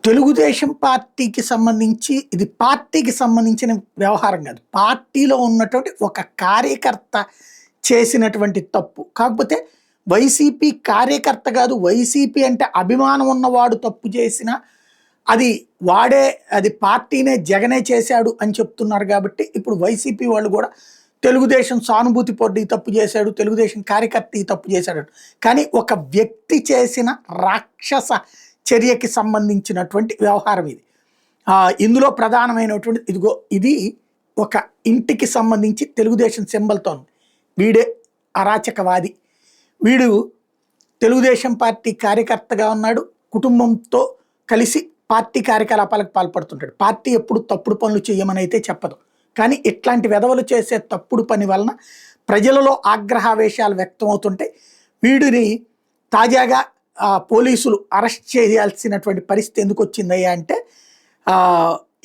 తెలుగుదేశం పార్టీకి సంబంధించి ఇది పార్టీకి సంబంధించిన వ్యవహారం కాదు. పార్టీలో ఉన్నటువంటి ఒక కార్యకర్త చేసినటువంటి తప్పు. కాకపోతే వైసీపీ కార్యకర్త కాదు, వైసీపీ అంటే అభిమానం ఉన్నవాడు తప్పు చేసినా అది పార్టీనే జగనే చేశాడు అని చెప్తున్నారు. కాబట్టి ఇప్పుడు వైసీపీ వాళ్ళు కూడా తెలుగుదేశం సానుభూతి పొడ్డి తప్పు చేశాడు, తెలుగుదేశం కార్యకర్త ఈ తప్పు చేశాడు. కానీ ఒక వ్యక్తి చేసిన రాక్షస చర్యకి సంబంధించినటువంటి వ్యవహారం ఇది. ఇందులో ప్రధానమైనటువంటి ఇది ఒక ఇంటికి సంబంధించి తెలుగుదేశం సింబల్తో ఉంది. వీడే అరాచకవాది, వీడు తెలుగుదేశం పార్టీ కార్యకర్తగా ఉన్నాడు, కుటుంబంతో కలిసి పార్టీ కార్యకలాపాలకు పాల్పడుతుంటాడు. పార్టీ ఎప్పుడు తప్పుడు పనులు చేయమని అయితే చెప్పదు, కానీ ఇట్లాంటి వెధవలు చేసే తప్పుడు పని వలన ప్రజలలో ఆగ్రహావేశాలు వ్యక్తమవుతుంటే వీడిని తాజాగా పోలీసులు అరెస్ట్ చేయాల్సినటువంటి పరిస్థితి ఎందుకు వచ్చిందయ్యా అంటే,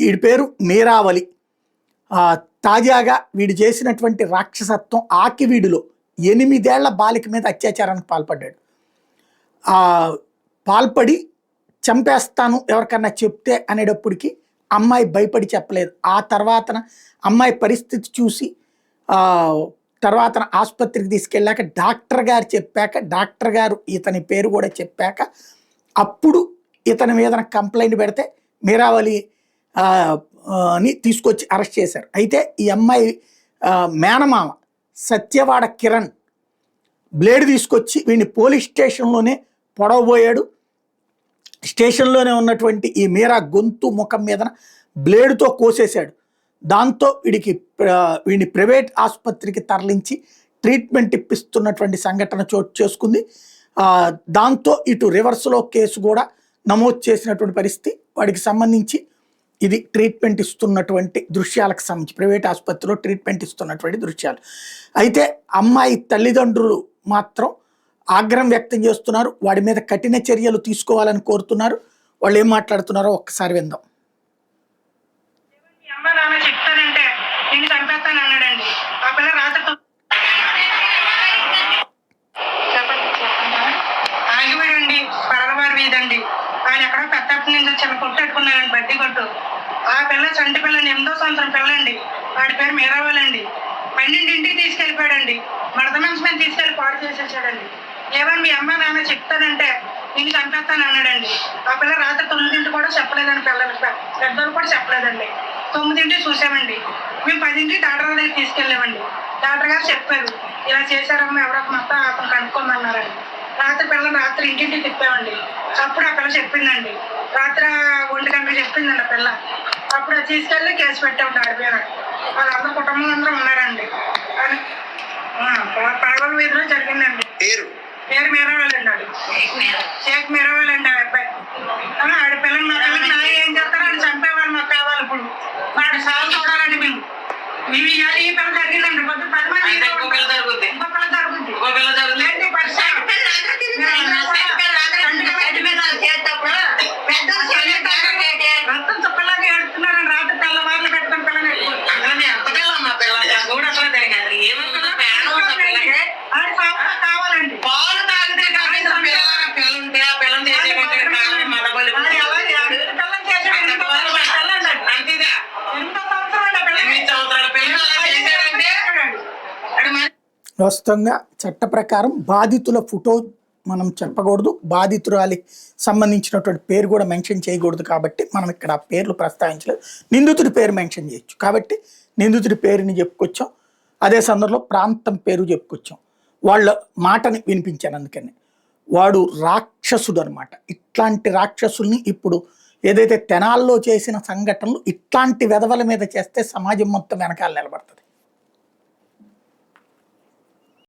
వీడి పేరు మీరావలి. తాజాగా వీడు చేసినటువంటి రాక్షసత్వం ఆకివీడులో 8 ఏళ్ల బాలిక మీద అత్యాచారానికి పాల్పడ్డాడు. పాల్పడి చంపేస్తాను ఎవరికన్నా చెప్తే అనేటప్పటికి అమ్మాయి భయపడి చెప్పలేదు. ఆ తర్వాత అమ్మాయి పరిస్థితి చూసి తర్వాత ఆసుపత్రికి తీసుకెళ్ళాక డాక్టర్ గారు చెప్పాక, డాక్టర్ గారు ఇతని పేరు కూడా చెప్పాక అప్పుడు ఇతని మీద కంప్లైంట్ పెడితే మీరావలి ని తీసుకొచ్చి అరెస్ట్ చేశారు. అయితే ఈ అమ్మాయి మేనమామ సత్యవాడ కిరణ్ బ్లేడ్ తీసుకొచ్చి వీడిని పోలీస్ స్టేషన్లోనే పొడవబోయాడు. స్టేషన్లోనే ఉన్నటువంటి ఈ మీరా గొంతు ముఖం మీద బ్లేడ్తో కోసేశాడు. దాంతో వీడిని ప్రైవేట్ ఆసుపత్రికి తరలించి ట్రీట్మెంట్ ఇప్పిస్తున్నటువంటి సంఘటన చోటు చేసుకుంది. దాంతో ఇటు రివర్స్లో కేసు కూడా నమోదు చేసినటువంటి పరిస్థితి. వాడికి సంబంధించి ఇది ట్రీట్మెంట్ ఇస్తున్నటువంటి దృశ్యాలకు సంబంధించి ప్రైవేట్ ఆసుపత్రిలో ట్రీట్మెంట్ ఇస్తున్నటువంటి దృశ్యాలు. అయితే అమ్మాయి తల్లిదండ్రులు మాత్రం ఆగ్రహం వ్యక్తం చేస్తున్నారు. వాడి మీద కఠిన చర్యలు తీసుకోవాలని కోరుతున్నారు. వాళ్ళు ఏం మాట్లాడుతున్నారో ఒక్కసారి విందాం. ఆయన ఎక్కడో పెద్దప్పటి నుంచి చిన్న కొట్టెట్టుకున్నారండి, బడ్డీ కొట్టు. ఆ పిల్ల చంటి పిల్లండి, 8వ సంవత్సరం పిల్లండి. వాడి పేరు మీరావాలండి. 12ంటికి తీసుకెళ్ళిపోయాడండి. మడత మంచి మీద తీసుకెళ్ళి పాడు చేసేసాడండి. ఏమని మీ అమ్మ నాన్న చెప్తానంటే నేను చంపేస్తాను అన్నాడండి. ఆ పిల్ల రాత్రి 9ంటి కూడా చెప్పలేదండి. పిల్లలకి పెద్దలు కూడా చెప్పలేదండి. 9ంటికి చూసామండి. మేము 10ంటికి డాక్టర్ దగ్గర తీసుకెళ్ళామండి. డాక్టర్ గారు చెప్పారు, ఇలా చేశారమ్మా, ఎవరొక మొత్తం అతను కనుక్కోమన్నారండి. రాత్రి ఇంటింటికి తిప్పామండి. అప్పుడు ఆ పిల్ల చెప్పిందండి, రాత్రి 1 గంటలకు చెప్పిందండి ఆ పిల్ల. అప్పుడు అది తీసుకెళ్ళి కేసు పెట్టామండి. ఆడిపోయారు వాళ్ళందరూ, కుటుంబం అందరూ ఉన్నారండి. పడవల వీధిలో జరిగిందండి. పేరు మీరావాలండి. ఆడు షేక్ మీరావాలండి. ఆ అబ్బాయి ఆడి పిల్లలు మా పిల్లకి నా ఏం చేస్తారో ఆడు చంపేవాళ్ళు మాకు కావాలి. ఇప్పుడు వాడి సాగు చూడాలండి మేము. ఈ పిల్ల జరిగిందండి. 10 మంది ఇంకో పిల్ల జరుగుతుంది. ఏంటి పరిస్థితి? రక్తం చుక్కలాగా ఏడుతున్నారని రాత్రి తెల్లవారులు పెట్టడం పిల్లని కావాలండి. పాలు తాగితే వాస్తవంగా చట్ట ప్రకారం బాధితుల ఫోటో మనం చెప్పకూడదు, బాధితురాలికి సంబంధించినటువంటి పేరు కూడా మెన్షన్ చేయకూడదు. కాబట్టి మనం ఇక్కడ ఆ పేర్లు ప్రస్తావించలేదు. నిందితుడి పేరు మెన్షన్ చేయొచ్చు. కాబట్టి నిందితుడి పేరుని చెప్పుకొచ్చాం. అదే సందర్భంలో ప్రాంతం పేరు చెప్పుకొచ్చాం. వాళ్ళ మాటని వినిపించాను. అందుకని వాడు రాక్షసుడు అనమాట. ఇట్లాంటి రాక్షసుల్ని ఇప్పుడు ఏదైతే తెనాల్లో చేసిన సంఘటనలు ఇట్లాంటి వెధవల మీద చేస్తే సమాజం మొత్తం వెనకాల నిలబడుతుంది.